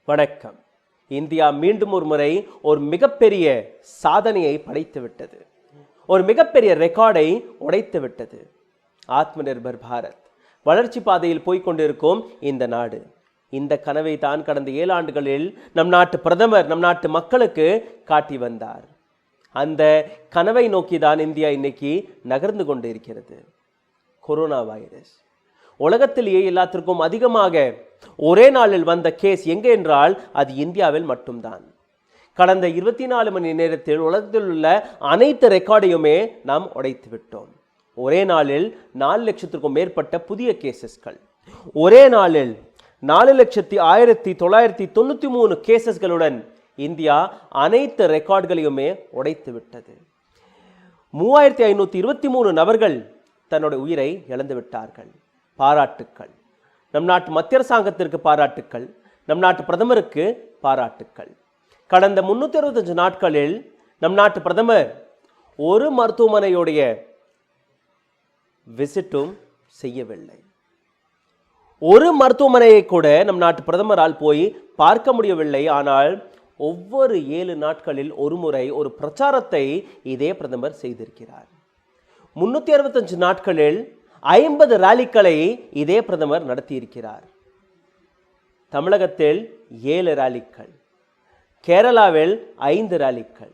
வணக்கம். இந்தியா மீண்டும் ஒரு முறை ஒரு மிகப்பெரிய சாதனையை படைத்து விட்டது. ஒரு மிகப்பெரிய ரெக்கார்டை உடைத்து விட்டது. ஆத்ம நிர்பர் பாரத் வளர்ச்சி பாதையில் போய்கொண்டிருக்கும் இந்த நாடு இந்த கனவை தான் கடந்த 7 ஆண்டுகளில் நம் நாட்டு பிரதமர் நம் நாட்டு மக்களுக்கு காட்டி வந்தார். அந்த கனவை நோக்கி தான் இந்தியா இன்னைக்கு நகர்ந்து கொண்டு இருக்கிறது. கொரோனா வைரஸ் உலகத்திலேயே எல்லாத்திற்கும் அதிகமாக ஒரே நாளில் வந்த கேஸ் எங்கே என்றால் அது இந்தியாவில் மட்டும்தான். கடந்த 24 மணி நேரத்தில் உலகத்தில் உள்ள அனைத்து ரெக்கார்டையுமே நாம் உடைத்து விட்டோம். ஒரே நாளில் 4 லட்சத்திற்கும் மேற்பட்ட புதிய கேசஸ்கள், ஒரே நாளில் 4,1993 கேசஸ்களுடன் இந்தியா அனைத்து ரெக்கார்டுகளையுமே உடைத்து விட்டது. 3,523 நபர்கள் தன்னுடைய உயிரை இழந்து விட்டார்கள். பாராட்டுக்கள். நம் நாட்டு மத்திய அரசாங்கத்திற்கு பாராட்டுக்கள், நம் நாட்டு பிரதமருக்கு பாராட்டுக்கள். கடந்த 365 நாட்களில் நம் நாட்டு பிரதமர் ஒரு மருத்துவமனையுடைய விசிட்டும் செய்யவில்லை. ஒரு மருத்துவமனையை கூட நம் நாட்டு பிரதமரால் போய் பார்க்க முடியவில்லை. ஆனால் ஒவ்வொரு 7 நாட்களில் ஒரு முறை ஒரு பிரச்சாரத்தை இதே பிரதமர் செய்திருக்கிறார். 365 நாட்களில் 50 ராலிக்களை இதே பிரதமர் நடத்தியிருக்கிறார். தமிழகத்தில் 7 ராலிக்கள், கேரளாவில் 5 ராலிக்கள்,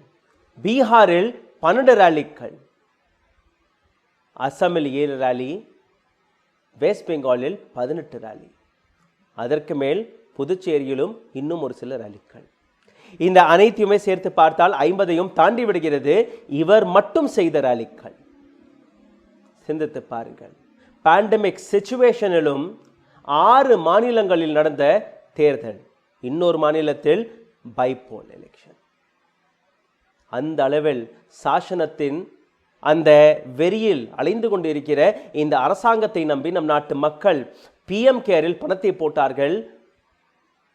பீகாரில் 12 ராலிக்கள், அசாமில் 7 ராலி, வெஸ்ட் பெங்காலில் 18 ராலி, அதற்கு மேல் புதுச்சேரியிலும் இன்னும் ஒரு சில ராலிக்கள். இந்த அனைத்தையுமே சேர்த்து பார்த்தால் 50ஐயும் தாண்டி விடுகிறது இவர் மட்டும் செய்த ராலிக்கள். சிந்தித்து பாருங்கள். பேண்டமிக் சிச்சுவேஷனிலும் 6 மாநிலங்களில் நடந்த தேர்தல், இன்னொரு மாநிலத்தில் பைபோல் எலெக்ஷன். அந்த அளவில் சாசனத்தின் அந்த வெறியில் அலைந்து கொண்டிருக்கிற இந்த அரசாங்கத்தை நம்பி நம் நாட்டு மக்கள் பிஎம் கேரில் பணத்தை போட்டார்கள்.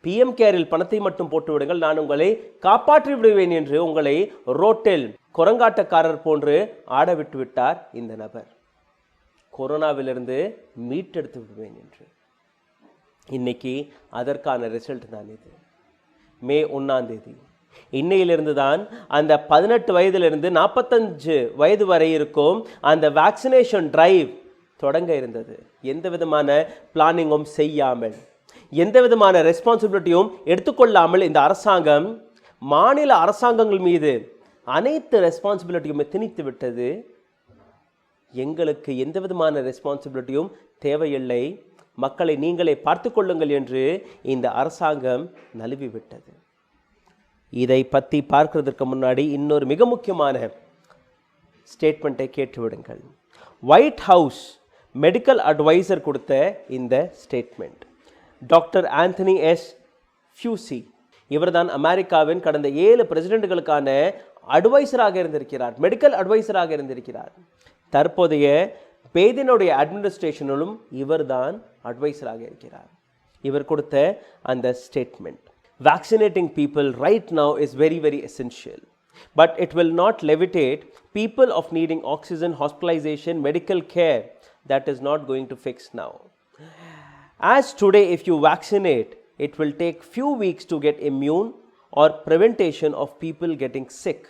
பிஎம் கேரில் பணத்தை மட்டும் போட்டு விடுங்கள், நான் உங்களை காப்பாற்றி விடுவேன் என்று உங்களை ரோட்டில் குரங்காட்டக்காரர் போன்று ஆட விட்டு விட்டார் இந்த நபர். கொரோனாவிலிருந்து மீட்டெடுத்து விடுவேன் என்று. இன்னைக்கு அதற்கான ரிசல்ட் தான் இது. மே 1ஆம் தேதி இன்னையிலிருந்து தான் அந்த 18 வயதிலிருந்து 45 வயது வரை இருக்கும் அந்த வேக்சினேஷன் டிரைவ் தொடங்க இருந்தது. எந்த விதமான பிளானிங்கும் செய்யாமல், எந்த விதமான ரெஸ்பான்சிபிலிட்டியும் எடுத்துக்கொள்ளாமல் இந்த அரசாங்கம் மாநில அரசாங்கங்கள் மீது அனைத்து ரெஸ்பான்சிபிலிட்டியுமே திணித்து விட்டது. எங்களுக்கு எந்த விதமான ரெஸ்பான்சிபிலிட்டியும் தேவையில்லை, மக்களை நீங்களே பார்த்து கொள்ளுங்கள் என்று இந்த அரசாங்கம் நழுவி விட்டது. இதை பற்றி பார்க்கிறதுக்கு முன்னாடி இன்னொரு மிக முக்கியமான ஸ்டேட்மெண்ட்டை கேட்டுவிடுங்கள். ஒயிட் ஹவுஸ் மெடிக்கல் அட்வைசர் கொடுத்த இந்த statement. Doctor Anthony S Fauci இவர்தான் அமெரிக்காவின் கடந்த 7 பிரசிடென்ட்களுக்கான அட்வைசராக இருந்திருக்கிறார், மெடிக்கல் அட்வைசராக இருந்திருக்கிறார். தற்போதைய பேதினுடைய அட்மினிஸ்ட்ரேஷனிலும் இவர்தான் அட்வைசராக இருக்கிறார். இவர் கொடுத்த அந்த statement, vaccinating people right now is very very essential, but it will not levitate people of needing oxygen, hospitalization, medical care. That is not going to fix now. As today, if you vaccinate, it will take few weeks to get immune or prevention of people getting sick.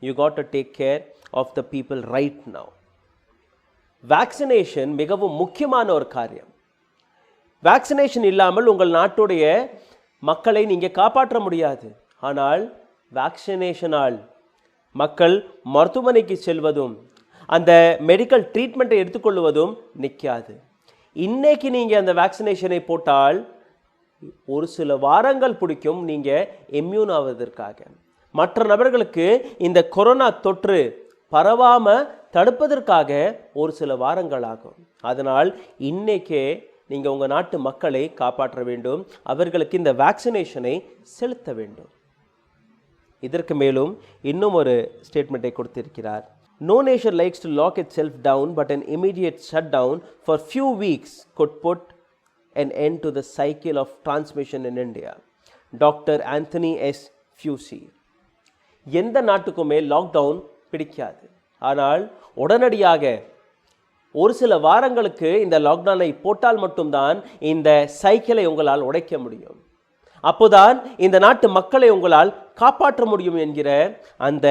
You got to take care of the people right now. Vaccination மிகவும் முக்கியமான ஒரு காரியம். Vaccination இல்லாமல் உங்கள் நாட்டுடைய மக்களை நீங்கள் காப்பாற்ற முடியாது. ஆனால் வேக்சினேஷனால் மக்கள் மருத்துவமனைக்கு செல்வதும் அந்த மெடிக்கல் ட்ரீட்மெண்ட்டை எடுத்துக்கொள்வதும் நிற்காது. இன்னைக்கு நீங்கள் அந்த வேக்சினேஷனை போட்டால் ஒரு சில வாரங்கள் பிடிக்கும் நீங்கள் இம்யூன் ஆவதற்காக. மற்ற நபர்களுக்கு இந்த கொரோனா தொற்று பரவாமல் தடுப்பதற்காக ஒரு சில வாரங்கள் ஆகும். அதனால் இன்னைக்கே நீங்கள் உங்கள் நாட்டு மக்களை காப்பாற்ற வேண்டும், அவர்களுக்கு இந்த வேக்சினேஷனை செலுத்த வேண்டும். இதற்கு மேலும் இன்னும் ஒரு ஸ்டேட்மெண்ட்டை கொடுத்திருக்கிறார். No nation likes to lock itself down, but an immediate shutdown for few weeks could put an end to the cycle of transmission in India. Doctor Anthony S Fauci. எந்த நாட்டுக்குமே லாக்டவுன் பிடிக்காது. ஆனால் உடனடியாக ஒரு சில வாரங்களுக்கு இந்த லாக்டவுனை போட்டால் மட்டும்தான் இந்த சைக்கிளை உங்களால் உடைக்க முடியும். அப்போதான் இந்த நாட்டு மக்களை உங்களால் காப்பாற்ற முடியும் என்கிற அந்த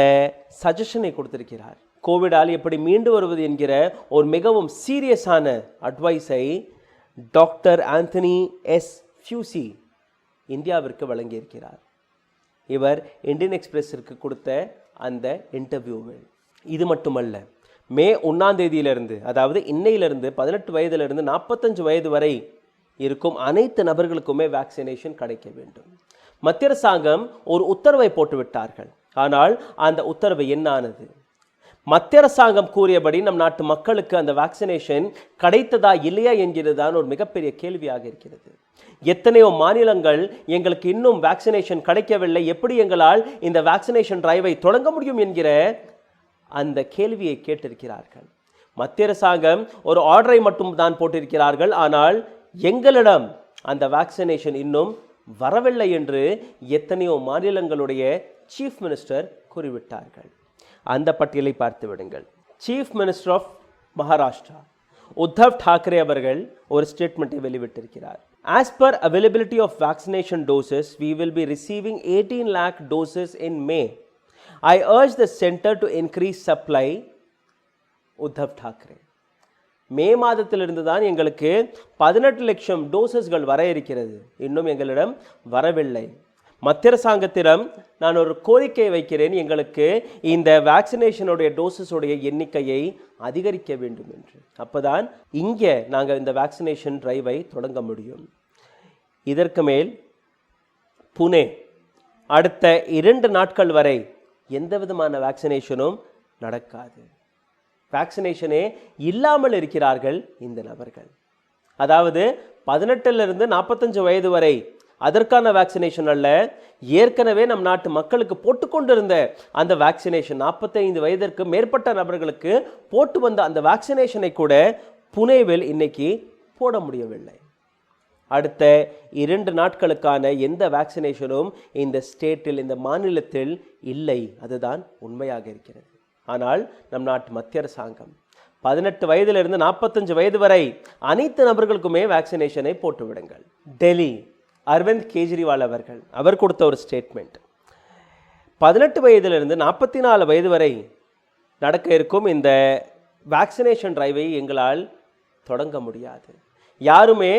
சஜஷனை கொடுத்திருக்கிறார். கோவிடால் எப்படி மீண்டு வருவது என்கிற ஒரு மிகவும் சீரியஸான அட்வைஸை டாக்டர் ஆந்தனி எஸ் ஃபியூசி இந்தியாவிற்கு வழங்கியிருக்கிறார். இவர் இந்தியன் எக்ஸ்பிரஸிற்கு கொடுத்த அந்த இன்டர்வியூவில். இது மட்டுமல்ல, மே 1ஆம் தேதியிலிருந்து, அதாவது இன்னையிலிருந்து 18 வயதிலிருந்து 45 வயது வரை இருக்கும் அனைத்து நபர்களுக்குமே வேக்சினேஷன் கிடைக்க வேண்டும். மத்திய அரசாங்கம் ஒரு உத்தரவை போட்டுவிட்டார்கள். ஆனால் அந்த உத்தரவு என்னானது? மத்திய அரசாங்கம் கூறியபடி நம் நாட்டு மக்களுக்கு அந்த வேக்சினேஷன் கிடைத்ததா இல்லையா என்கிறது தான் ஒரு மிகப்பெரிய கேள்வியாக இருக்கிறது. எத்தனையோ மாநிலங்கள் எங்களுக்கு இன்னும் வேக்சினேஷன் கிடைக்கவில்லை, எப்படி எங்களால் இந்த வேக்சினேஷன் டிரைவை தொடங்க முடியும் என்கிற அந்த கேள்வியை கேட்டிருக்கிறார்கள். மத்திய அரசாங்கம் ஒரு ஆர்டரை மட்டும் தான் போட்டிருக்கிறார்கள். ஆனால் எங்களிடம் அந்த வேக்சினேஷன் இன்னும் வரவில்லை என்று எத்தனையோ மாநிலங்களுடைய சீஃப் மினிஸ்டர் கூறிவிட்டார்கள். அந்த பட்டியலை பார்த்து விடுங்கள். Chief minister of Maharashtra Uddhav Thackeray அவர்கள் ஒரு ஸ்டேட்மெண்ட்டை வெளியிட்டிருக்கிறார். As per availability of vaccination doses, we will be receiving 18 lakh doses in May. I urge the center to increase supply. Uddhav Thackeray. மே மாதத்திலிருந்து தான் எங்களுக்கு 18 லட்சம் டோசஸ்கள் வர இருக்கிறது, இன்னும் எங்களிடம் வரவில்லை. மத்திய அரசாங்கத்திடம் நான் ஒரு கோரிக்கை வைக்கிறேன், எங்களுக்கு இந்த வேக்சினேஷனுடைய டோசஸுடைய எண்ணிக்கையை அதிகரிக்க வேண்டும் என்று. அப்போதான் இங்கே நாங்கள் இந்த வேக்சினேஷன் டிரைவை தொடங்க முடியும். இதற்கு மேல் புனே அடுத்த 2 நாட்கள் வரை எந்த விதமான வேக்சினேஷனும் நடக்காது. வேக்சினேஷனே இல்லாமல் இருக்கிறார்கள் இந்த நபர்கள். அதாவது 18லிருந்து 45 வயது வரை அதற்கான வேக்சினேஷன் அல்ல, ஏற்கனவே நம் நாட்டு மக்களுக்கு போட்டுக்கொண்டிருந்த அந்த வேக்சினேஷன், 45 வயதிற்கு மேற்பட்ட நபர்களுக்கு போட்டு வந்த அந்த வேக்சினேஷனை கூட புனேவில் இன்னைக்கு போட முடியவில்லை. அடுத்த 2 நாட்களுக்கான எந்த வேக்சினேஷனும் இந்த ஸ்டேட்டில், இந்த மாநிலத்தில் இல்லை. அதுதான் உண்மையாக இருக்கிறது. ஆனால் நம் நாட்டு மத்திய அரசாங்கம் 18 வயதிலிருந்து 45 வயது வரை அனைத்து நபர்களுக்குமே வேக்சினேஷனை போட்டு விடுங்கள். டெல்லி அரவிந்த் கெஜ்ரிவால் அவர் கொடுத்த ஒரு ஸ்டேட்மெண்ட், 18 வயதிலிருந்து 44 வயது வரை நடக்க இருக்கும் இந்த வேக்சினேஷன் டிரைவை எங்களால் தொடங்க முடியாது. யாருமே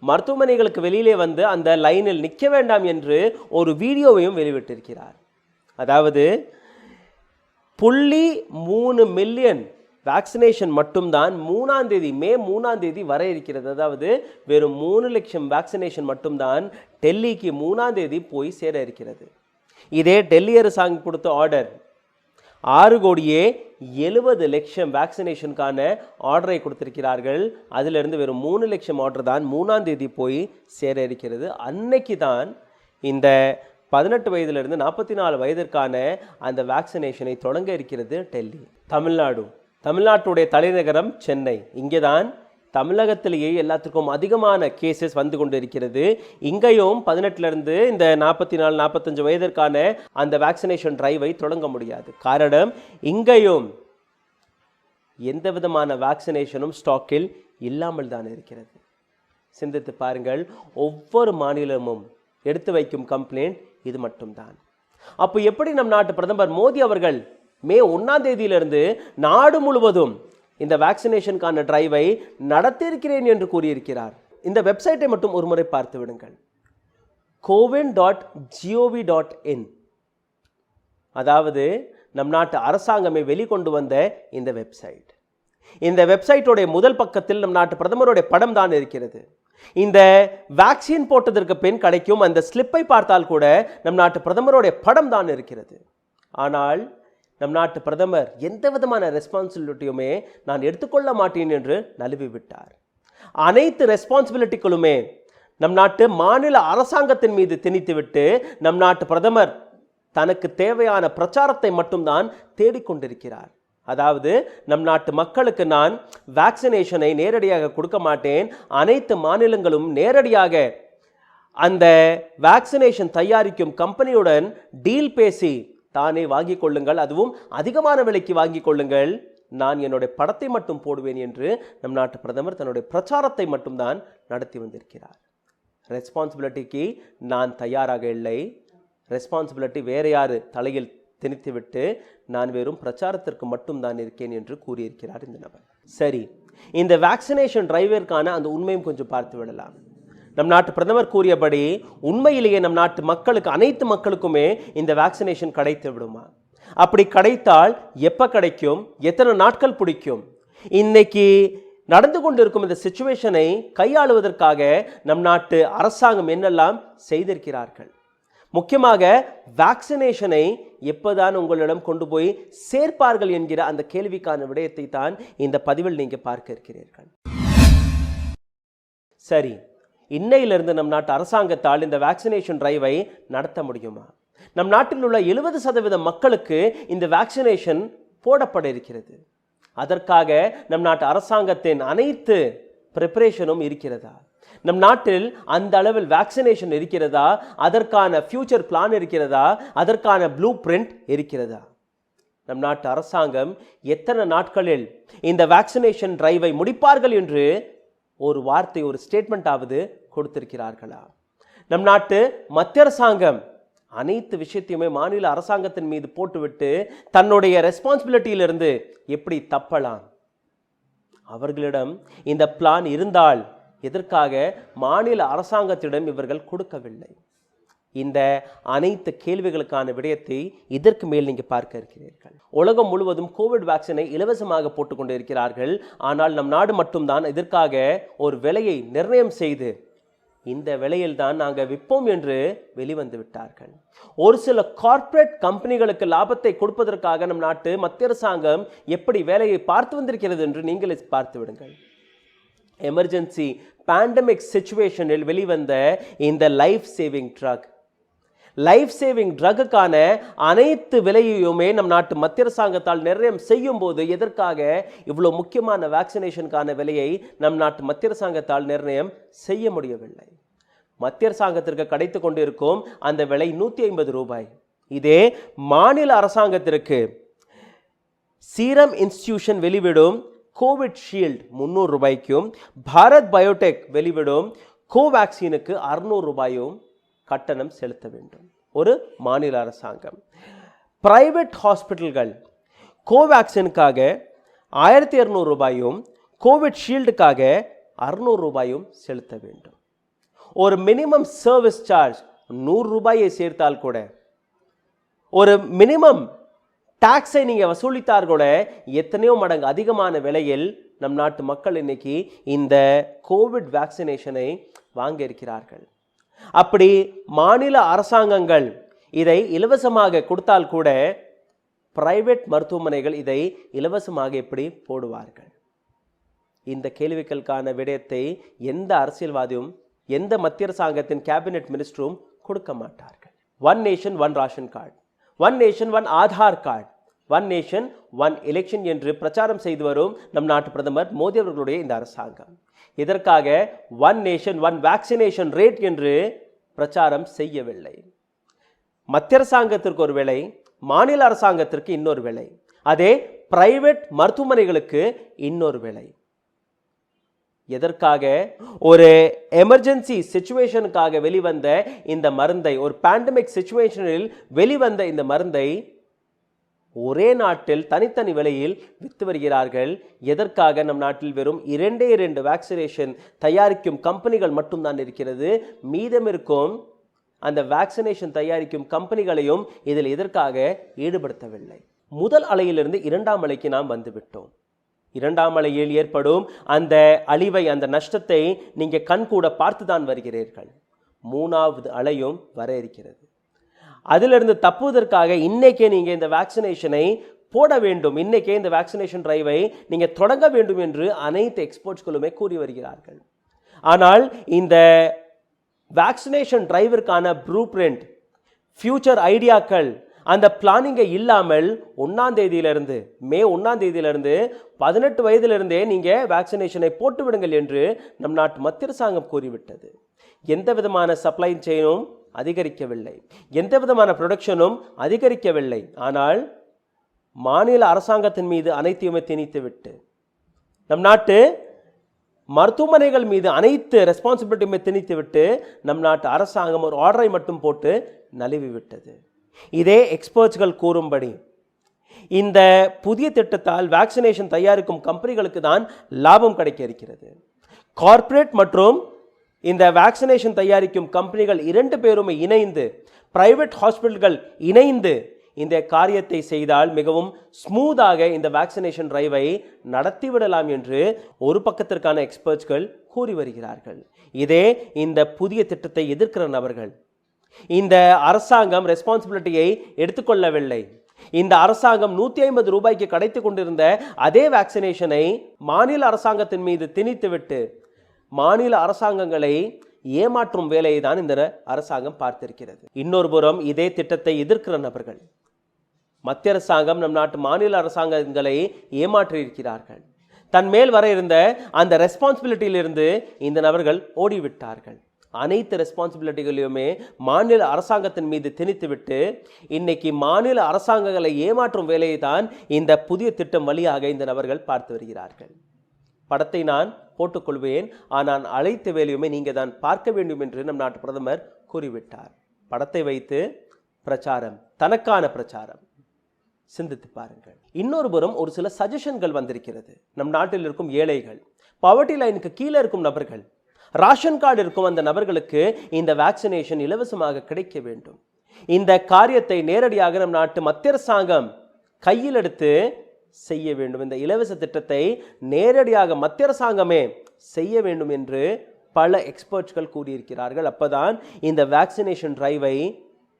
மருத்துவமனைகளுக்கு வெளியிலே வந்து அந்த லைனில் நிற்க வேண்டாம் என்று ஒரு வீடியோவையும் வெளியிட்டிருக்கிறார். அதாவது 0.3 மில்லியன் வேக்சினேஷன் மட்டும்தான் மே 3ஆம் தேதி வர இருக்கிறது. அதாவது வெறும் 3 லட்சம் வேக்சினேஷன் மட்டும்தான் டெல்லிக்கு 3ஆம் தேதி போய் சேர இருக்கிறது. இதே டெல்லி அரசாங்கம் கொடுத்த ஆர்டர் 6,70,00,000 வேக்சினேஷனுக்கான ஆர்டரை கொடுத்திருக்கிறார்கள். அதிலிருந்து வெறும் 3 லட்சம் ஆர்டர் தான் 3ஆம் தேதி போய் சேர இருக்கிறது. அன்னைக்கு தான் இந்த 18 வயதிலிருந்து 44 வயதிற்கான அந்த வேக்சினேஷனை தொடங்க இருக்கிறது டெல்லி. தமிழ்நாட்டுடைய தலைநகரம் சென்னை. இங்கே தான் தமிழகத்திலேயே எல்லாத்துக்கும் அதிகமான கேசஸ் வந்து கொண்டு இருக்கிறது. இங்கேயும் 18லிருந்து இந்த 44-45 வயதிற்கான அந்த வேக்சினேஷன் டிரைவை தொடங்க முடியாது. காரணம், இங்கேயும் எந்த விதமான வேக்சினேஷனும் ஸ்டாக்கில் இல்லாமல் தான் இருக்கிறது. சிந்தித்து பாருங்கள், ஒவ்வொரு மாநிலமும் எடுத்து வைக்கும் கம்ப்ளைண்ட் இது மட்டும்தான். அப்போ எப்படி நம் நாட்டு பிரதமர் மோடி அவர்கள் மே 1ஆம் தேதியிலிருந்து நாடு முழுவதும் இந்த வேக்சினேஷனுக்கான டிரைவை நடத்தியிருக்கிறேன் என்று கூறியிருக்கிறார்? இந்த வெப்சைட்டை மட்டும் ஒரு முறை பார்த்து விடுங்கள். cowin.gov.in, அதாவது நம் நாட்டு அரசாங்கமே வெளிக்கொண்டு வந்த இந்த வெப்சைட். இந்த வெப்சைட்டோடைய முதல் பக்கத்தில் நம் நாட்டு பிரதமருடைய படம் தான் இருக்கிறது. இந்த வேக்சின் போட்டதற்கு பின் கிடைக்கும் அந்த ஸ்லிப்பை பார்த்தால் கூட நம் நாட்டு பிரதமருடைய படம் தான் இருக்கிறது. ஆனால் நம் நாட்டு பிரதமர் எந்த விதமான ரெஸ்பான்சிபிலிட்டியுமே நான் எடுத்துக்கொள்ள மாட்டேன் என்று நழுவி விட்டார். அனைத்து ரெஸ்பான்சிபிலிட்டிகளுமே நம் நாட்டு மாநில அரசாங்கத்தின் மீது திணித்துவிட்டு நம் நாட்டு பிரதமர் தனக்கு தேவையான பிரச்சாரத்தை மட்டும்தான் தேடிக்கொண்டிருக்கிறார். அதாவது நம் நாட்டு மக்களுக்கு நான் வேக்சினேஷனை நேரடியாக கொடுக்க மாட்டேன், அனைத்து மாநிலங்களும் நேரடியாக அந்த வேக்சினேஷன் தயாரிக்கும் கம்பெனியுடன் டீல் பேசி தானே வாங்கிக் கொள்ளுங்கள், அதுவும் அதிகமான விலைக்கு வாங்கிக் கொள்ளுங்கள், நான் என்னுடைய படத்தை மட்டும் போடுவேன் என்று நம் நாட்டு பிரதமர் தன்னுடைய பிரச்சாரத்தை மட்டும்தான் நடத்தி வந்திருக்கிறார். ரெஸ்பான்சிபிலிட்டிக்கு நான் தயாராக இல்லை. ரெஸ்பான்சிபிலிட்டி வேற யாரு தலையில் திணித்துவிட்டு நான் வெறும் பிரச்சாரத்திற்கு மட்டும் தான் இருக்கேன் என்று கூறியிருக்கிறார் இந்த நபர். சரி, இந்த வேக்சினேஷன் டிரைவிற்கான அந்த உண்மையும் கொஞ்சம் பார்த்து விடலாம். நம் நாட்டு பிரதமர் கூறியபடி உண்மையிலேயே நம் நாட்டு மக்களுக்கு, அனைத்து மக்களுக்குமே இந்த வேக்சினேஷன் கிடைத்து விடுமா? அப்படி கிடைத்தால் எப்ப கிடைக்கும்? எத்தனை நாட்கள் பிடிக்கும்? இன்னைக்கு நடந்து கொண்டிருக்கும் இந்த சிச்சுவேஷனை கையாளுவதற்காக நம் நாட்டு அரசாங்கம் என்னெல்லாம் செய்திருக்கிறார்கள்? முக்கியமாக வேக்சினேஷனை எப்போதான் உங்களிடம் கொண்டு போய் சேர்ப்பார்கள் என்கிற அந்த கேள்விக்கான விடயத்தை தான் இந்த பதிவில் நீங்க பார்க்க இருக்கிறீர்கள். சரி, இன்னையிலிருந்து நம் நாட்டு அரசாங்கத்தால் இந்த வேக்சினேஷன் டிரைவை நடத்த முடியுமா? நம் நாட்டில் உள்ள 70% மக்களுக்கு இந்த வேக்சினேஷன் போடப்பட இருக்கிறது. அதற்காக நம் நாட்டு அரசாங்கத்தின் அனைத்து ப்ரிப்பரேஷனும் இருக்கிறதா? நம் நாட்டில் அந்த அளவில் வேக்சினேஷன் இருக்கிறதா? அதற்கான ஃபியூச்சர் பிளான் இருக்கிறதா? அதற்கான ப்ளூ பிரிண்ட் இருக்கிறதா? நம் நாட்டு அரசாங்கம் எத்தனை நாட்களில் இந்த வேக்சினேஷன் டிரைவை முடிப்பார்கள் என்று ஒரு வார்த்தை, ஒரு ஸ்டேட்மெண்ட் ஆவது கொடுத்திருக்கிறார்களா? நம் நாட்டு மத்திய அரசாங்கம் அனைத்து விஷயத்தையுமே மாநில அரசாங்கத்தின் மீது போட்டுவிட்டு தன்னுடைய ரெஸ்பான்சிபிலிட்டியிலிருந்து எப்படி தப்பலாம்? அவர்களிடம் இந்த பிளான் இருந்தால் எதற்காக மாநில அரசாங்கத்திடம் இவர்கள் கொடுக்கவில்லை? இந்த அனைத்து கேள்விகளுக்கான விடயத்தை இதற்கு மேல் நீங்க பார்க்க இருக்கிறீர்கள். உலகம் முழுவதும் கோவிட் வேக்சினை இலவசமாக போட்டுக்கொண்டு இருக்கிறார்கள். ஆனால் நம் நாடு மட்டும்தான் இதற்காக ஒரு விலையை நிர்ணயம் செய்து இந்த விலையில் தான் நாங்கள் விற்போம் என்று வெளிவந்து விட்டார்கள். ஒரு சில கார்ப்பரேட் கம்பெனிகளுக்கு லாபத்தை கொடுப்பதற்காக நம் நாட்டு மத்திய அரசாங்கம் எப்படி வேலையை பார்த்து வந்திருக்கிறது என்று நீங்களே பார்த்து விடுங்கள். எமர்ஜென்சி பேண்டமிக் சிச்சுவேஷனில் வெளிவந்த இந்த லைஃப் சேவிங் ட்ரக்குக்கான அனைத்து விலையுமே நம் நாட்டு மத்திய அரசாங்கத்தால் நிர்ணயம் செய்யும் போது எதற்காக இவ்வளவு முக்கியமான வேக்சினேஷனுக்கான விலையை நம் நாட்டு மத்திய அரசாங்கத்தால் நிர்ணயம் செய்ய முடியவில்லை? மத்திய அரசாங்கத்திற்கு கிடைத்து கொண்டிருக்கும் அந்த விலை 150 ரூபாய். இதே மாநில அரசாங்கத்திற்கு சீரம் இன்ஸ்டிடியூஷன் வெளிவிடும் கோவிட் ஷீல்ட் 300 ரூபாய்க்கும் பாரத் பயோடெக் வெளிவிடும் கோவேக்சினுக்கு 600 ரூபாயும் கட்டணம் செலுத்த வேண்டும் ஒரு மாநில அரசாங்கம். பிரைவேட் ஹாஸ்பிட்டல்கள் கோவேக்சினுக்காக 1200 ரூபாயும் கோவிட் ஷீல்டுக்காக 600 ரூபாயும் செலுத்த வேண்டும். ஒரு மினிமம் சர்வீஸ் சார்ஜ் 100 ரூபாயை சேர்த்தால் கூட, ஒரு மினிமம் டாக்ஸை நீங்க வசூலித்தார் கூட எத்தனையோ மடங்கு அதிகமான விலையில் நம் நாட்டு மக்கள் இன்னைக்கு இந்த கோவிட் வேக்சினேஷனை வாங்க இருக்கிறார்கள். அப்படி மாநில அரசாங்கங்கள் இதை இலவசமாக கொடுத்தால் கூட பிரைவேட் மருத்துவமனைகள் இதை இலவசமாக எப்படி போடுவார்கள்? இந்த கேள்விகளுக்கான விடயத்தை எந்த அரசியல்வாதியும், எந்த மத்திய அரசாங்கத்தின் கேபினெட் மினிஸ்டரும் கொடுக்க மாட்டார்கள். One nation one ration card, one nation one Aadhaar card, one nation one election என்று பிரச்சாரம் செய்து வரும் நம் நாட்டு பிரதமர் மோடி அவர்களுடைய இந்த அரசாங்கம் இதற்காக one nation one vaccination rate என்று பிரச்சாரம் செய்யவில்லை. மத்திய அரசாங்கத்திற்கு ஒரு விலை, மாநில அரசாங்கத்திற்கு இன்னொரு விலை, அதே பிரைவேட் மருத்துவமனைகளுக்கு இன்னொரு விலை. எதற்காக? ஒரு எமர்ஜென்சி சிச்சுவேஷனுக்காக வெளிவந்த இந்த மருந்தை, ஒரு பேண்டமிக் சிச்சுவேஷனில் வெளிவந்த இந்த மருந்தை ஒரே நாட்டில் தனித்தனி விலையில் விற்று வருகிறார்கள். எதற்காக? நம் நாட்டில் வெறும் 2 வேக்சினேஷன் தயாரிக்கும் கம்பெனிகள் மட்டும்தான் இருக்கிறது. மீதம் இருக்கும் அந்த வேக்சினேஷன் தயாரிக்கும் கம்பெனிகளையும் இதில் எதற்காக ஈடுபடுத்தவில்லை? முதல் அலையிலிருந்து 2ஆம் அலைக்கு நாம் வந்துவிட்டோம். 2ஆம் அலையில் ஏற்படும் அந்த அழிவை, அந்த நஷ்டத்தை நீங்க கண்கூட பார்த்துதான் வருகிறீர்கள். 3ஆவது அலையும் வர இருக்கிறது. அதிலிருந்து தப்புவதற்காக இன்னைக்கே நீங்க இந்த வேக்சினேஷனை போட வேண்டும், இன்னைக்கே இந்த வேக்சினேஷன் டிரைவை நீங்க தொடங்க வேண்டும் என்று அனைத்து எக்ஸ்பர்ட்ஸ்களுமே கூறி வருகிறார்கள். ஆனால் இந்த வேக்சினேஷன் டிரைவிற்கான ப்ளூ பிரிண்ட், ஃபியூச்சர் ஐடியாக்கள், அந்த பிளானிங்கை இல்லாமல் 1ஆம் தேதியிலிருந்து, மே 1ஆம் தேதியிலிருந்து 18 வயதிலிருந்தே நீங்க வேக்சினேஷனை போட்டு விடுங்கள் என்று நம் நாட்டு மத்திய அரசாங்கம் கூறிவிட்டது. எந்த விதமான சப்ளை செயினும் அதிகரிக்கவில்லை, எந்த விதமான ப்ரொடக்ஷனும் அதிகரிக்கவில்லை. ஆனால் மாநில அரசாங்கத்தின் மீது அனைத்தையுமே திணித்துவிட்டு நம் நாட்டு மருத்துவமனைகள் மீது அனைத்து ரெஸ்பான்சிபிலிட்டியுமே திணித்துவிட்டு நம் நாட்டு அரசாங்கம் ஒரு ஆர்டரை மட்டும் போட்டு நழுவி விட்டது. இதே எக்ஸ்பர்ட்ஸ்கள் கூறும்படி இந்த புதிய திட்டத்தால் வேக்சினேஷன் தயாரிக்கும் கம்பெனிகளுக்கு தான் லாபம் கிடைக்க இருக்கிறது. கார்ப்பரேட் மற்றும் இந்த வேக்சினேஷன் தயாரிக்கும் கம்பெனிகள் இரண்டு பேருமே இணைந்து, பிரைவேட் ஹாஸ்பிட்டல்கள் இணைந்து இந்த காரியத்தை செய்தால் மிகவும் ஸ்மூத்தாக இந்த வேக்சினேஷன் டிரைவை நடத்திவிடலாம் என்று ஒரு பக்கத்திற்கான எக்ஸ்பர்ட்ஸ்கள் கூறி வருகிறார்கள். இதே இந்த புதிய திட்டத்தை எதிர்க்கிற நபர்கள், இந்த அரசாங்கம் ரெஸ்பான்சிபிலிட்டியை எடுத்துக்கொள்ளவில்லை, இந்த அரசாங்கம் 150 ரூபாய்க்கு கிடைத்துக் கொண்டிருந்த அதே வேக்சினேஷனை மாநில அரசாங்கத்தின் மீது திணித்துவிட்டு மாநில அரசாங்கங்களை ஏமாற்றும் வேலையை தான் இந்த அரசாங்கம் பார்த்திருக்கிறது. இன்னொரு புறம் இதே திட்டத்தை எதிர்க்கிற நபர்கள், மத்திய அரசாங்கம் நம் நாட்டு மாநில அரசாங்கங்களை ஏமாற்றி இருக்கிறார்கள். தன் மேல் வர இருந்த அந்த ரெஸ்பான்சிபிலிட்டியிலிருந்து இந்த நபர்கள் ஓடிவிட்டார்கள். அனைத்து ரெஸ்பான்சிபிலிட்டிகளையுமே மாநில அரசாங்கத்தின் மீது திணித்துவிட்டு இன்னைக்கு மாநில அரசாங்கங்களை ஏமாற்றும் வேலையை தான் இந்த புதிய திட்டம் வழியாக இந்த நபர்கள் பார்த்து வருகிறார்கள். படத்தை நான் போட்டுக்கொள்வேன், ஆனால் அழைத்த வேலையுமே நீங்க தான் பார்க்க வேண்டும் என்று நம் நாட்டு பிரதமர் கூறிவிட்டார். படத்தை வைத்து பிரச்சாரம், தனக்கான பிரச்சாரம். சிந்தித்து பாருங்கள். இன்னொரு புறம் ஒரு சில சஜஷன்கள் வந்திருக்கிறது. நம் நாட்டில் இருக்கும் ஏழைகள், பாவர்ட்டி லைனுக்கு கீழே இருக்கும் நபர்கள், ரேஷன் கார்டு இருக்கும் அந்த நபர்களுக்கு இந்த வேக்சினேஷன் இலவசமாக கிடைக்க வேண்டும். இந்த காரியத்தை நேரடியாக நம் நாட்டு மத்திய அரசாங்கம் கையில் எடுத்து செய்ய வேண்டும். இந்த இலவச திட்டத்தை நேரடியாக மத்திய அரசாங்கமே செய்ய வேண்டும் என்று பல எக்ஸ்பர்ட்ஸ்கள் கூறியிருக்கிறார்கள். அப்பதான் இந்த வேக்சினேஷன் டிரைவை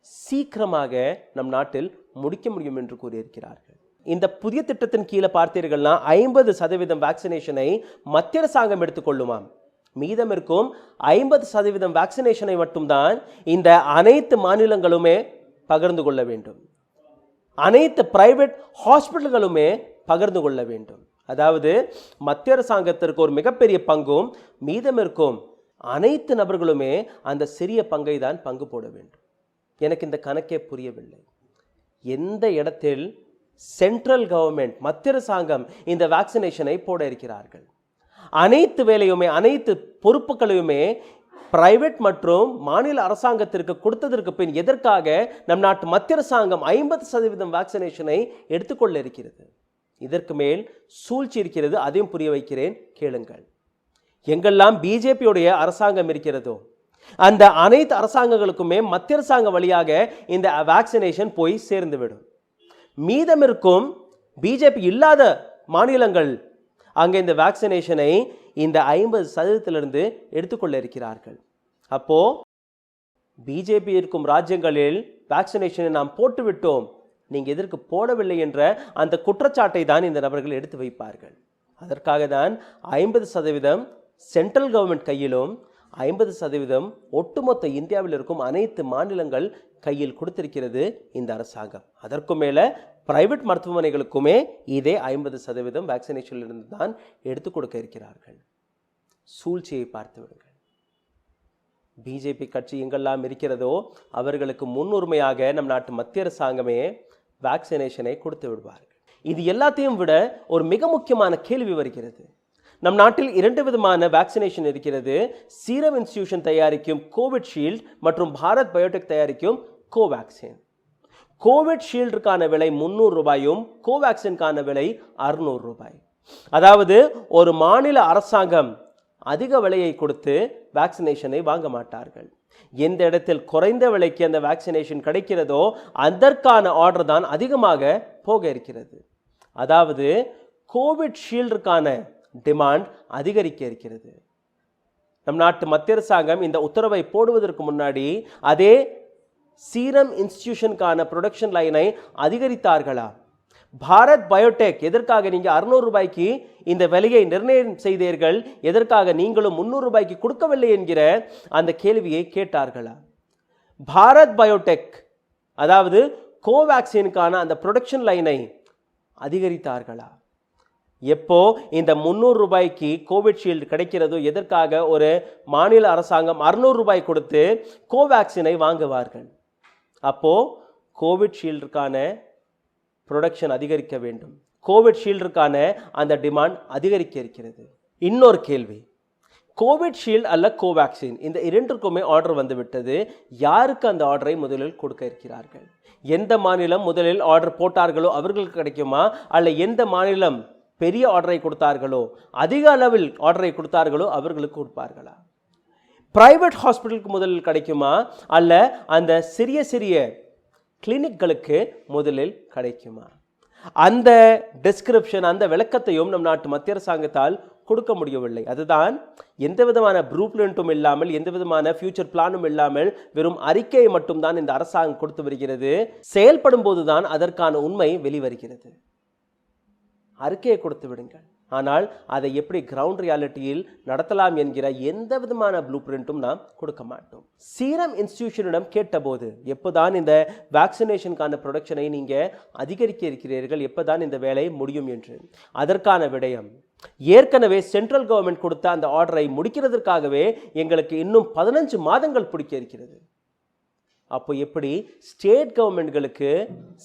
சீக்கிரமாக நம் நாட்டில் முடிக்க முடியும் என்று கூறியிருக்கிறார்கள். இந்த புதிய திட்டத்தின் கீழே பார்த்தீர்கள்னா 50% வேக்சினேஷனை மத்திய அரசாங்கம் எடுத்துக்கொள்ளுமாம். மீதம் இருக்கும் 50% வேக்சினேஷனை மட்டும்தான் இந்த அனைத்து மாநிலங்களுமே பகிர்ந்து கொள்ள வேண்டும். அனைத்து பிரைவேட் ஹாஸ்பிட்டல்களுமே பகிர்ந்து கொள்ள வேண்டும். அதாவது மத்திய அரசாங்கத்திற்கு ஒரு மிகப்பெரிய பங்கும் மீதம் இருக்கும் அனைத்து நபர்களுமே அந்த சிறிய பங்கை தான் பங்கு போட வேண்டும். எனக்கு இந்த கணக்கே புரியவில்லை. எந்த இடத்தில் சென்ட்ரல் கவர்மெண்ட் மத்திய அரசாங்கம் இந்த வேக்சினேஷனை போட இருக்கிறார்கள்? அனைத்து வேலையுமே அனைத்து பொறுப்புகளையுமே பிரைவேட் மற்றும் மாநில அரசாங்கத்திற்கு கொடுத்ததற்கு பின் எதற்காக நம் நாட்டு மத்திய அரசாங்கம் 50% வேக்சினேஷனை எடுத்துக்கொள்ள இருக்கிறது? இதற்கு மேல் சூழ்ச்சி இருக்கிறது. அதையும் புரிய வைக்கிறேன், கேளுங்கள். எங்கெல்லாம் பிஜேபியுடைய அரசாங்கம் இருக்கிறதோ அந்த அனைத்து அரசாங்கங்களுக்குமே மத்திய அரசாங்க வழியாக இந்த வேக்சினேஷன் போய் சேர்ந்துவிடும். மீதம் இருக்கும் பிஜேபி இல்லாத மாநிலங்கள் அங்கே இந்த வேக்சினேஷனை இந்த 50%இலிருந்து எடுத்துக்கொள்ள இருக்கிறார்கள். அப்போ பிஜேபி இருக்கும் ராஜ்யங்களில் வேக்சினேஷனை நாம் போட்டுவிட்டோம், நீங்க எதற்கு போடவில்லை என்ற அந்த குற்றச்சாட்டை தான் இந்த நபர்கள் எடுத்து வைப்பார்கள். அதற்காக தான் 50% சென்ட்ரல் கவர்மெண்ட் கையிலும் 50% ஒட்டுமொத்த இந்தியாவில் இருக்கும் அனைத்து மாநிலங்கள் கையில் கொடுத்திருக்கிறது இந்த அரசாங்கம். அதற்கும் மேல பிரைவேட் மருத்துவமனைகளுக்குமே இதே 50% வேக்சினேஷனிலிருந்து தான் எடுத்துக் கொடுக்க இருக்கிறார்கள். சூழ்ச்சியை பார்த்து விடுங்கள். பிஜேபி கட்சி எங்கெல்லாம் இருக்கிறதோ அவர்களுக்கு முன்னுரிமையாக நம் நாட்டு மத்திய அரசாங்கமே வேக்சினேஷனை கொடுத்து விடுவார்கள். இது எல்லாத்தையும் விட ஒரு மிக முக்கியமான கேள்வி வருகிறது. நம் நாட்டில் 2 விதமான வேக்சினேஷன் இருக்கிறது. சீரம் இன்ஸ்டிடியூஷன் தயாரிக்கும் கோவிட்ஷீல்டு மற்றும் பாரத் பயோடெக் தயாரிக்கும் கோவேக்சின். கோவிட்ஷீல்டுக்கான விலை 300 ரூபாயும் கோவேக்சின்கான விலை 600 ரூபாய். அதாவது ஒரு மாநில அரசாங்கம் அதிக விலையை கொடுத்து வேக்சினேஷனை வாங்க மாட்டார்கள். எந்த இடத்தில் குறைந்த விலைக்கு அந்த வேக்சினேஷன் கிடைக்கிறதோ அதற்கான ஆர்டர் தான் அதிகமாக போக இருக்கிறது. அதாவது கோவிட்ஷீல்டுக்கான டிமாண்ட் அதிகரிக்க இருக்கிறது. நம் நாட்டு மத்திய அரசாங்கம் இந்த உத்தரவை போடுவதற்கு முன்னாடி அதே சீரம் இன்ஸ்டிடியூஷனுக்கான ப்ரொடக்ஷன் லைனை அதிகரித்தார்களா? பாரத் பயோடெக் எதற்காக நீங்க 600 ரூபாய்க்கு இந்த விலையை நிர்ணயம் செய்தீர்கள், எதற்காக நீங்களும் 300 ரூபாய்க்கு கொடுக்கவில்லை என்கிற அந்த கேள்வியை கேட்டார்களா? பாரத் பயோடெக் அதாவது கோவேக்சினுக்கான அந்த ப்ரொடக்ஷன் லைனை அதிகரித்தார்களா? எப்போ இந்த 300 ரூபாய்க்கு கோவிட்ஷீல்டு கிடைக்கிறதோ எதற்காக ஒரு மாநில அரசாங்கம் 600 ரூபாய் கொடுத்து கோவேக்சினை வாங்குவார்கள்? அப்போ கோவிட்ஷீல்டுக்கான ப்ரொடக்ஷன் அதிகரிக்க வேண்டும், கோவிட்ஷீல்டுக்கான அந்த டிமாண்ட் அதிகரிக்க இருக்கிறது. இன்னொரு கேள்வி, கோவிட்ஷீல்டு அல்ல கோவேக்சின், இந்த இரண்டுக்குமே ஆர்டர் வந்துவிட்டது. யாருக்கு அந்த ஆர்டரை முதலில் கொடுக்க இருக்கிறார்கள்? எந்த மாநிலம் முதலில் ஆர்டர் போட்டார்களோ அவர்களுக்கு கிடைக்குமா, அல்ல எந்த மாநிலம் பெரிய ஆர்டரை கொடுத்தார்களோ, அதிக அளவில் ஆர்டரை கொடுத்தார்களோ அவர்களுக்கு கொடுப்பார்களா? பிரைவேட் ஹாஸ்பிட்டலுக்கு முதலில் கிடைக்குமா, அல்ல அந்த சிறிய சிறிய கிளினிக்களுக்கு முதலில் கிடைக்குமா? அந்த டிஸ்கிரிப்ஷன், அந்த விளக்கத்தையும் நம் நாட்டு மத்திய அரசாங்கத்தால் கொடுக்க முடியவில்லை. அதுதான் எந்த விதமான ப்ளூ பிரிண்டும் இல்லாமல், எந்த விதமான ஃபியூச்சர் பிளானும் இல்லாமல் வெறும் அறிக்கையை மட்டும்தான் இந்த அரசாங்கம் கொடுத்து வருகிறது. செயல்படும் போதுதான் அதற்கான உண்மை வெளிவருகிறது. அறிக்கையை கொடுத்து விடுங்கள், ஆனால் அதை எப்படி கிரவுண்ட் ரியாலிட்டியில் நடத்தலாம் என்கிற எந்த விதமான ப்ளூ பிரிண்டும் நாம் கொடுக்க மாட்டோம். சீரம் இன்ஸ்டிடியூஷனிடம் கேட்டபோது, எப்போதான் இந்த வேக்சினேஷனுக்கான ப்ரொடக்ஷனை நீங்கள் அதிகரிக்க இருக்கிறீர்கள், எப்போதான் இந்த வேலை முடியும் என்று, அதற்கான விடயம் ஏற்கனவே சென்ட்ரல் கவர்மெண்ட் கொடுத்த அந்த ஆர்டரை முடிக்கிறதுக்காகவே எங்களுக்கு இன்னும் 15 மாதங்கள் பிடிக்க இருக்கிறது. அப்போ எப்படி ஸ்டேட் கவர்மெண்ட்களுக்கு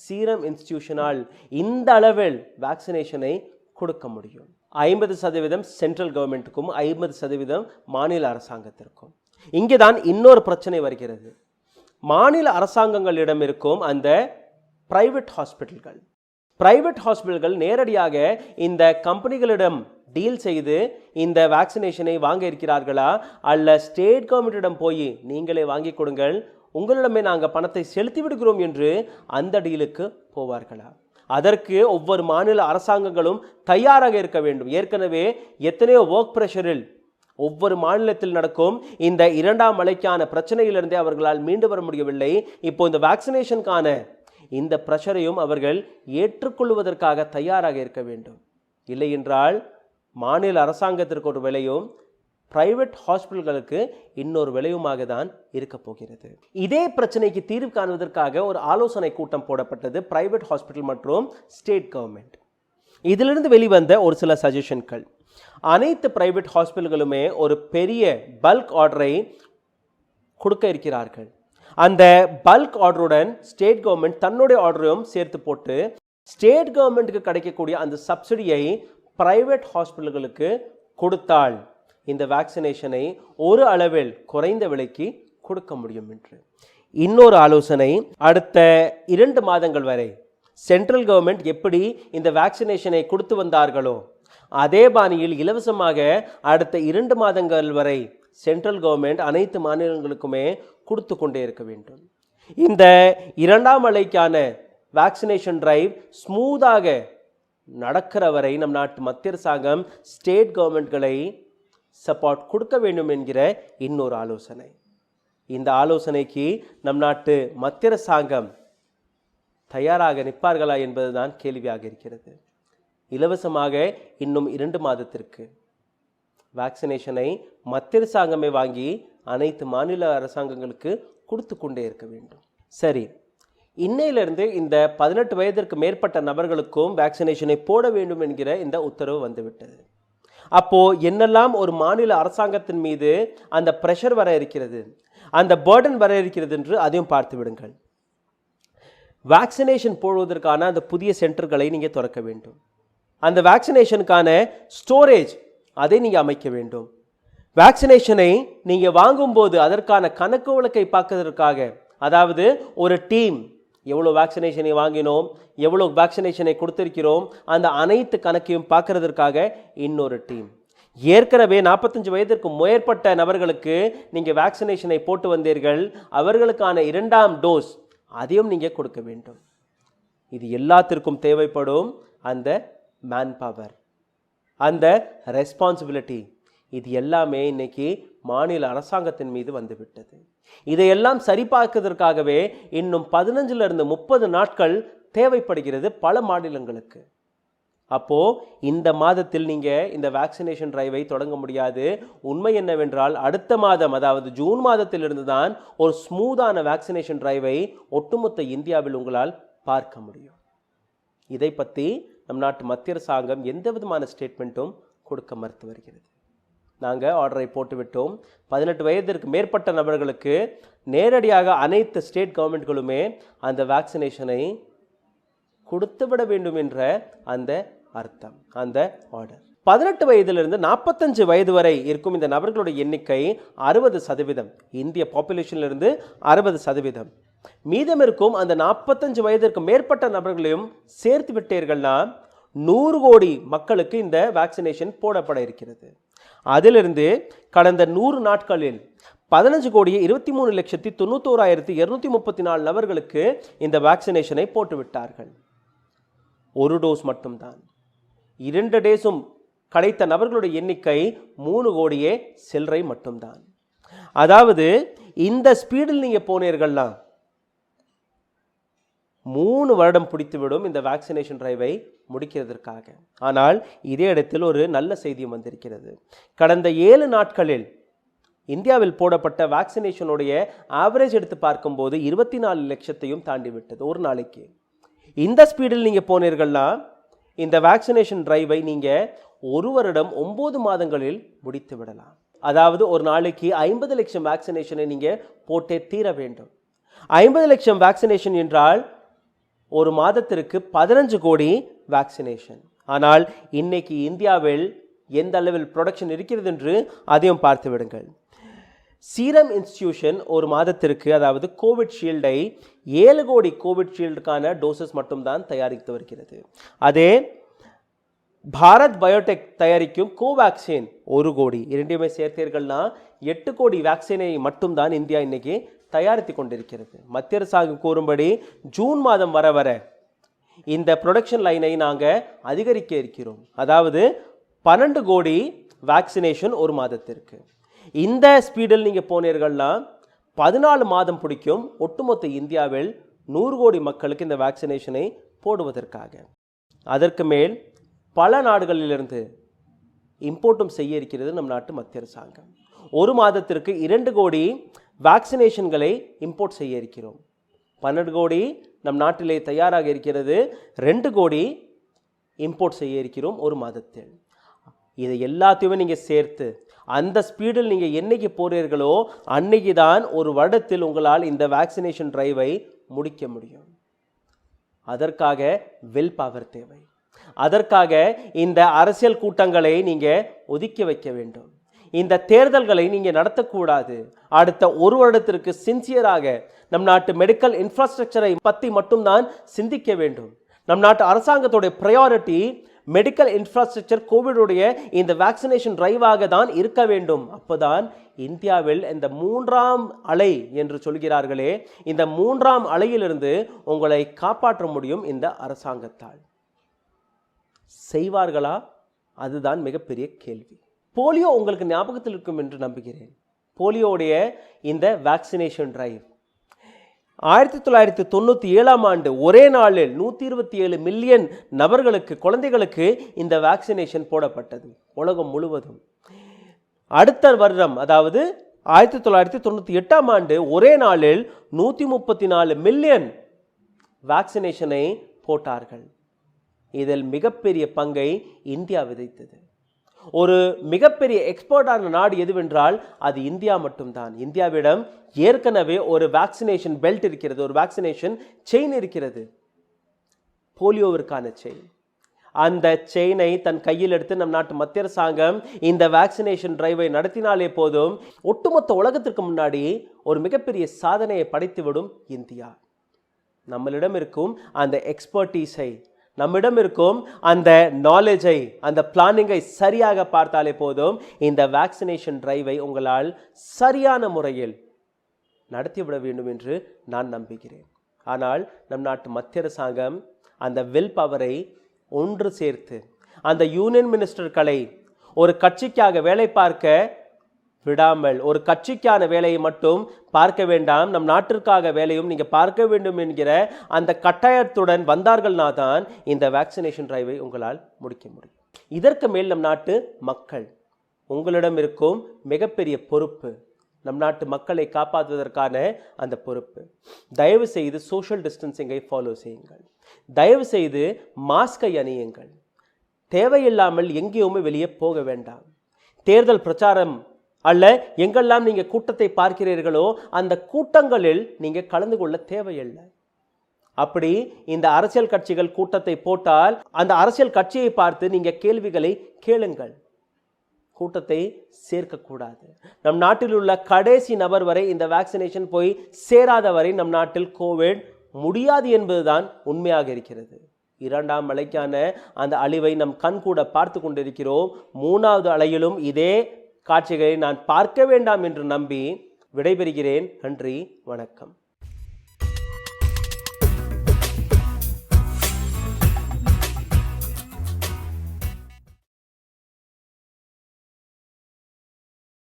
சீரம் இன்ஸ்டிடியூஷனால் இந்த அளவில் வேக்சினேஷனை கொடுக்க முடியும்? 50% சென்ட்ரல் கவர்மெண்ட்டுக்கும் 50% மாநில அரசாங்கத்திற்கும். இங்கேதான் இன்னொரு பிரச்சனை வருகிறது. மாநில அரசாங்கங்களிடம் இருக்கும் அந்த பிரைவேட் ஹாஸ்பிட்டல்கள் நேரடியாக இந்த கம்பெனிகளிடம் டீல் செய்து இந்த வேக்சினேஷனை வாங்க இருக்கிறார்களா, அல்ல ஸ்டேட் கவர்மெண்ட்டிடம் போய் நீங்களே வாங்கி கொடுங்கள், உங்களிடமே நாங்கள் பணத்தை செலுத்தி விடுகிறோம் என்று அந்த டீலுக்கு போவார்களா? அதற்கு ஒவ்வொரு மாநில அரசாங்கங்களும் தயாராக இருக்க வேண்டும். ஏற்கனவே எத்தனையோ ஒர்க் ப்ரெஷரில் ஒவ்வொரு மாநிலத்தில் நடக்கும் இந்த 2ஆம் அலைக்கான பிரச்சனையிலிருந்தே அவர்களால் மீண்டு வர முடியவில்லை. இப்போ இந்த வேக்சினேஷனுக்கான இந்த பிரஷரையும் அவர்கள் ஏற்றுக்கொள்வதற்காக தயாராக இருக்க வேண்டும். இல்லை என்றால் மாநில அரசாங்கத்திற்கு ஒரு விலையும் பிரைவேட் ஹாஸ்பிட்டல்களுக்கு இன்னொரு விலையுமாக தான் இருக்க போகிறது. இதே பிரச்சனைக்கு தீர்வு காணுவதற்காக ஒரு ஆலோசனை கூட்டம் போடப்பட்டது பிரைவேட் ஹாஸ்பிட்டல் மற்றும் ஸ்டேட் கவர்மெண்ட். இதிலிருந்து வெளிவந்த ஒரு சில சஜஷன்கள், அனைத்து பிரைவேட் ஹாஸ்பிட்டல்களுமே ஒரு பெரிய பல்க் ஆர்டரை கொடுக்க இருக்கிறார்கள். அந்த பல்க் ஆர்டருடன் ஸ்டேட் கவர்மெண்ட் தன்னுடைய ஆர்டரையும் சேர்த்து போட்டு ஸ்டேட் கவர்மெண்ட்டுக்கு கிடைக்கக்கூடிய அந்த சப்சிடியை பிரைவேட் ஹாஸ்பிட்டல்களுக்கு கொடுத்தால் இந்த வேக்சினேஷனை ஒரு அளவில் குறைந்த விலைக்கு கொடுக்க முடியும் என்று. இன்னொரு ஆலோசனை, அடுத்த 2 மாதங்கள் வரை சென்ட்ரல் கவர்மெண்ட் எப்படி இந்த வேக்சினேஷனை கொடுத்து வந்தார்களோ அதே பாணியில் இலவசமாக அடுத்த 2 மாதங்கள் வரை சென்ட்ரல் கவர்மெண்ட் அனைத்து மாநிலங்களுக்குமே கொடுத்து கொண்டே இருக்க வேண்டும். இந்த 2ஆம் அலைக்கான வேக்சினேஷன் டிரைவ் ஸ்மூத்தாக நடக்கிற வரை நம் நாட்டு மத்திய அரசாங்கம் ஸ்டேட் கவர்மெண்ட்களை சப்போர்ட் கொடுக்க வேண்டும் என்கிற இன்னொரு ஆலோசனை. இந்த ஆலோசனைக்கு நம் நாட்டு மத்திய அரசாங்கம் தயாராக நிற்பார்களா என்பதுதான் கேள்வியாக இருக்கிறது. இலவசமாக இன்னும் 2 மாதத்திற்கு வேக்சினேஷனை மத்திய அரசாங்கமே வாங்கி அனைத்து மாநில அரசாங்கங்களுக்கு கொடுத்து கொண்டே இருக்க வேண்டும். சரி, இன்னையிலிருந்து இந்த 18 வயதிற்கு மேற்பட்ட நபர்களுக்கும் வேக்சினேஷனை போட வேண்டும் என்கிற இந்த உத்தரவு வந்துவிட்டது. அப்போ என்னெல்லாம் ஒரு மாநில அரசாங்கத்தின் மீது அந்த பிரஷர் வர இருக்கிறது, அந்த பர்டன் வர இருக்கிறது என்று அதையும் பார்த்து விடுங்கள். வேக்சினேஷன் போடுவதற்கான அந்த புதிய சென்டர்களை நீங்கள் திறக்க வேண்டும். அந்த வேக்சினேஷனுக்கான ஸ்டோரேஜ் அதை நீங்கள் அமைக்க வேண்டும். வேக்சினேஷனை நீங்கள் வாங்கும்போது அதற்கான கணக்கு வழக்கை பார்க்கறதுக்காக, அதாவது ஒரு டீம் எவ்வளோ வேக்சினேஷனை வாங்கினோம், எவ்வளோ வேக்சினேஷனை கொடுத்திருக்கிறோம், அந்த அனைத்து கணக்கையும் பார்க்கறதற்காக இன்னொரு டீம். ஏற்கனவே 45 வயதிற்கு மேற்பட்ட நபர்களுக்கு நீங்கள் வேக்சினேஷனை போட்டு வந்தீர்கள், அவர்களுக்கான 2ஆம் டோஸ் அதையும் நீங்கள் கொடுக்க வேண்டும். இது எல்லாத்திற்கும் தேவைப்படும் அந்த மேன் பவர், அந்த ரெஸ்பான்சிபிலிட்டி, இது எல்லாமே இன்னைக்கு மாநில அரசாங்கத்தின் மீது வந்துவிட்டது. இதையெல்லாம் சரிபார்க்கிறதுக்காகவே இன்னும் 15லிருந்து 30 நாட்கள் தேவைப்படுகிறது பல மாநிலங்களுக்கு. அப்போ இந்த மாதத்தில் நீங்க இந்த வேக்சினேஷன் டிரைவை தொடங்க முடியாது. உண்மை என்னவென்றால் அடுத்த மாதம், அதாவது ஜூன் மாதத்திலிருந்து தான் ஒரு ஸ்மூத்தான வேக்சினேஷன் டிரைவை ஒட்டுமொத்த இந்தியாவில் உங்களால் பார்க்க முடியும். இதை பற்றி நம் நாட்டு மத்திய அரசாங்கம் எந்த விதமான ஸ்டேட்மெண்ட்டும் கொடுக்க மறுத்து வருகிறது. நாங்கள் ஆர்டரை போட்டுவிட்டோம். 18 வயதிற்கு மேற்பட்ட நபர்களுக்கு நேரடியாக அனைத்து ஸ்டேட் கவர்மெண்ட்களுமே அந்த வேக்சினேஷனை கொடுத்துவிட வேண்டும் என்ற அந்த அர்த்தம், அந்த ஆர்டர். 18 வயதிலிருந்து 45 வயது வரை இருக்கும் இந்த நபர்களுடைய எண்ணிக்கை 60%. இந்திய பாப்புலேஷனிலிருந்து 60%. மீதம் இருக்கும் அந்த 45 வயதிற்கு மேற்பட்ட நபர்களையும் சேர்த்து விட்டீர்கள்னா 100 கோடி மக்களுக்கு இந்த வேக்சினேஷன் போடப்பட இருக்கிறது. அதிலிருந்து கடந்த 100 நாட்களில் 15,23,91,234 நபர்களுக்கு இந்த வேக்சினேஷனை போட்டுவிட்டார்கள். ஒரு டோஸ் மட்டும்தான். 2 டேஸும் கிடைத்த நபர்களுடைய எண்ணிக்கை 3 கோடியே சில்லறை மட்டும்தான். அதாவது இந்த ஸ்பீடில் நீங்க போனீர்கள்னா 3 வருடம் பிடித்துவிடும் இந்த வேக்சினேஷன் டிரைவை முடிக்கிறதற்காக. ஆனால் இதே இடத்தில் ஒரு நல்ல செய்தியும் வந்திருக்கிறது. கடந்த 7 நாட்களில் இந்தியாவில் போடப்பட்ட வேக்சினேஷனுடைய ஆவரேஜ் எடுத்து பார்க்கும்போது 24 லட்சத்தையும் தாண்டி விட்டது ஒரு நாளைக்கு. இந்த ஸ்பீடில் நீங்க போனீர்கள்னா இந்த வேக்சினேஷன் டிரைவை நீங்க 1 வருடம் 9 மாதங்களில் முடித்து விடலாம். அதாவது ஒரு நாளைக்கு 50 லட்சம் வேக்சினேஷனை நீங்க போட்டே தீர வேண்டும். 50 லட்சம் வேக்சினேஷன் என்றால் ஒரு மாதத்திற்கு 15 கோடி வேக்சினேஷன். ஆனால் இன்னைக்கு இந்தியாவில் எந்த அளவில் ப்ரொடக்ஷன் இருக்கிறது என்று அதையும் பார்த்து விடுங்கள். சீரம் இன்ஸ்டிடியூஷன் ஒரு மாதத்திற்கு, அதாவது கோவிட்ஷீல்டை 7 கோடி கோவிட்ஷீல்டுக்கான டோசஸ் மட்டும்தான் தயாரித்து வருகிறது. அதே பாரத் பயோடெக் தயாரிக்கும் கோவேக்சின் 1 கோடி, இரண்டையுமே சேர்த்தீர்கள்னா 8 கோடி வேக்சினை மட்டும்தான் இந்தியா இன்னைக்கு தயாரித்து கொண்டிருக்கிறது. மத்திய அரசாங்கம் கூறும்படி ஜூன் மாதம் வர வர இந்த ப்ரொடக்ஷன் லைனை நாங்கள் அதிகரிக்க இருக்கிறோம். அதாவது 12 கோடி வேக்சினேஷன் ஒரு மாதத்திற்கு. இந்த ஸ்பீடில் நீங்கள் போனீர்கள்னா 14 மாதம் பிடிக்கும் ஒட்டுமொத்த இந்தியாவில் 100 கோடி மக்களுக்கு இந்த வேக்சினேஷனை போடுவதற்காக. அதற்கு மேல் பல நாடுகளிலிருந்து இம்போர்ட்டும் செய்ய இருக்கிறது நம் நாட்டு மத்திய அரசாங்கம். ஒரு மாதத்திற்கு 2 கோடி வேக்சினேஷன்களை இம்போர்ட் செய்ய இருக்கிறோம். 12 கோடி நம் நாட்டிலே தயாராக இருக்கிறது. 2 கோடி இம்போர்ட் செய்ய இருக்கிறோம் ஒரு மாதத்தில். இதை எல்லாத்தையுமே நீங்கள் சேர்த்து அந்த ஸ்பீடில் நீங்கள் என்னைக்கு போறீர்களோ அன்னைக்கு தான் ஒரு வருடத்தில் உங்களால் இந்த வேக்சினேஷன் டிரைவை முடிக்க முடியும். அதற்காக வில் பவர் தேவை. அதற்காக இந்த அரசியல் கூட்டங்களை நீங்கள் ஒதுக்கி வைக்க வேண்டும். இந்த தேர்தல்களை நீங்கள் நடத்தக்கூடாது. அடுத்த ஒரு வருடத்திற்கு சின்சியராக நம் நாட்டு மெடிக்கல் இன்ஃப்ராஸ்ட்ரக்சரை பற்றி மட்டும்தான் சிந்திக்க வேண்டும். நம் நாட்டு அரசாங்கத்துடைய ப்ரையாரிட்டி மெடிக்கல் இன்ஃப்ராஸ்ட்ரக்சர் கோவிடுடைய இந்த வேக்சினேஷன் டிரைவாக தான் இருக்க வேண்டும். அப்போதான் இந்தியாவில் இந்த 3ஆம் அலை என்று சொல்கிறார்களே, இந்த 3ஆம் அலையிலிருந்து உங்களை காப்பாற்ற முடியும் இந்த அரசாங்கத்தால். செய்வார்களா? அதுதான் மிகப்பெரிய கேள்வி. போலியோ உங்களுக்கு ஞாபகத்தில் இருக்கும் என்று நம்புகிறேன். போலியோடைய இந்த வேக்சினேஷன் டிரைவ் 1997ஆம் ஆண்டு ஒரே நாளில் 127 மில்லியன் நபர்களுக்கு, குழந்தைகளுக்கு இந்த வேக்சினேஷன் போடப்பட்டது உலகம் முழுவதும். அடுத்த வருடம், அதாவது 1998ஆம் ஆண்டு ஒரே நாளில் 134 மில்லியன் வேக்சினேஷனை போட்டார்கள். இதில் மிகப்பெரிய பங்கை இந்தியா விதைத்தது. ஒரு மிகப்பெரிய எக்ஸ்போர்ட்டான நாடு எதுவென்றால் அது இந்தியா மட்டும்தான். இந்தியாவிடம் ஏற்கனவே ஒரு வேக்சினேஷன் பெல்ட் இருக்கிறது, ஒரு வேக்சினேஷன் செயின் இருக்கிறது, போலியோவிற்கான செயின். அந்த செயினை தன் கையில் எடுத்து நம் நாட்டு மத்திய அரசாங்கம் இந்த வேக்சினேஷன் டிரைவை நடத்தினாலே போதும், ஒட்டுமொத்த உலகத்திற்கு முன்னாடி ஒரு மிகப்பெரிய சாதனையை படைத்துவிடும் இந்தியா. நம்மளிடம் இருக்கும் அந்த எக்ஸ்பர்டீஸை, நம்மிடம் இருக்கும் அந்த நாலேஜை, அந்த பிளானிங்கை சரியாக பார்த்தாலே போதும், இந்த வேக்சினேஷன் டிரைவை உங்களால் சரியான முறையில் நடத்திவிட வேண்டும் என்று நான் நம்புகிறேன். ஆனால் நம் நாட்டு மத்திய அரசாங்கம் அந்த வில் பவரை ஒன்று சேர்த்து அந்த யூனியன் மினிஸ்டர்களை ஒரு கட்சிக்காக வேலை பார்க்க விடாமல், ஒரு கட்சிக்கான வேலையை மட்டும் பார்க்க வேண்டாம், நம் நாட்டிற்காக வேலையும் நீங்க பார்க்க வேண்டும் என்கிற அந்த கட்டாயத்துடன் வந்தார்கள்னா தான் இந்த வேக்சினேஷன் டிரைவை உங்களால் முடிக்க முடியும். இதற்கு மேல் நம் நாட்டு மக்கள், உங்களிடம் இருக்கும் மிகப்பெரிய பொறுப்பு நம் நாட்டு மக்களை காப்பாற்றுவதற்கான அந்த பொறுப்பு. தயவு செய்து சோஷியல் டிஸ்டன்சிங்கை ஃபாலோ செய்யுங்கள். தயவு செய்து மாஸ்கை அணியுங்கள். தேவையில்லாமல் எங்கேயுமே வெளியே போக வேண்டாம். தேர்தல் பிரச்சாரம் அல்ல, எங்கெல்லாம் நீங்க கூட்டத்தை பார்க்கிறீர்களோ அந்த கூட்டங்களில் நீங்க கலந்து கொள்ள தேவையில்லை. அப்படி இந்த அரசியல் கட்சிகள் கூட்டத்தை போட்டால் அந்த அரசியல் கட்சியை பார்த்து நீங்க கேள்விகளை கேளுங்கள். கூட்டத்தை சேர்க்கக்கூடாது. நம் நாட்டில் உள்ள கடைசி நபர் வரை இந்த வேக்சினேஷன் போய் சேராத வரை நம் நாட்டில் கோவிட் முடியாது என்பதுதான் உண்மையாக இருக்கிறது. 2ஆம் அலைக்கான அந்த அழிவை நம் கண் கூட பார்த்து கொண்டிருக்கிறோம். 3வது அலையிலும் இதே காட்சிகளை நான் பார்க்க வேண்டாம் என்று நம்பி விடைபெறுகிறேன். நன்றி, வணக்கம்.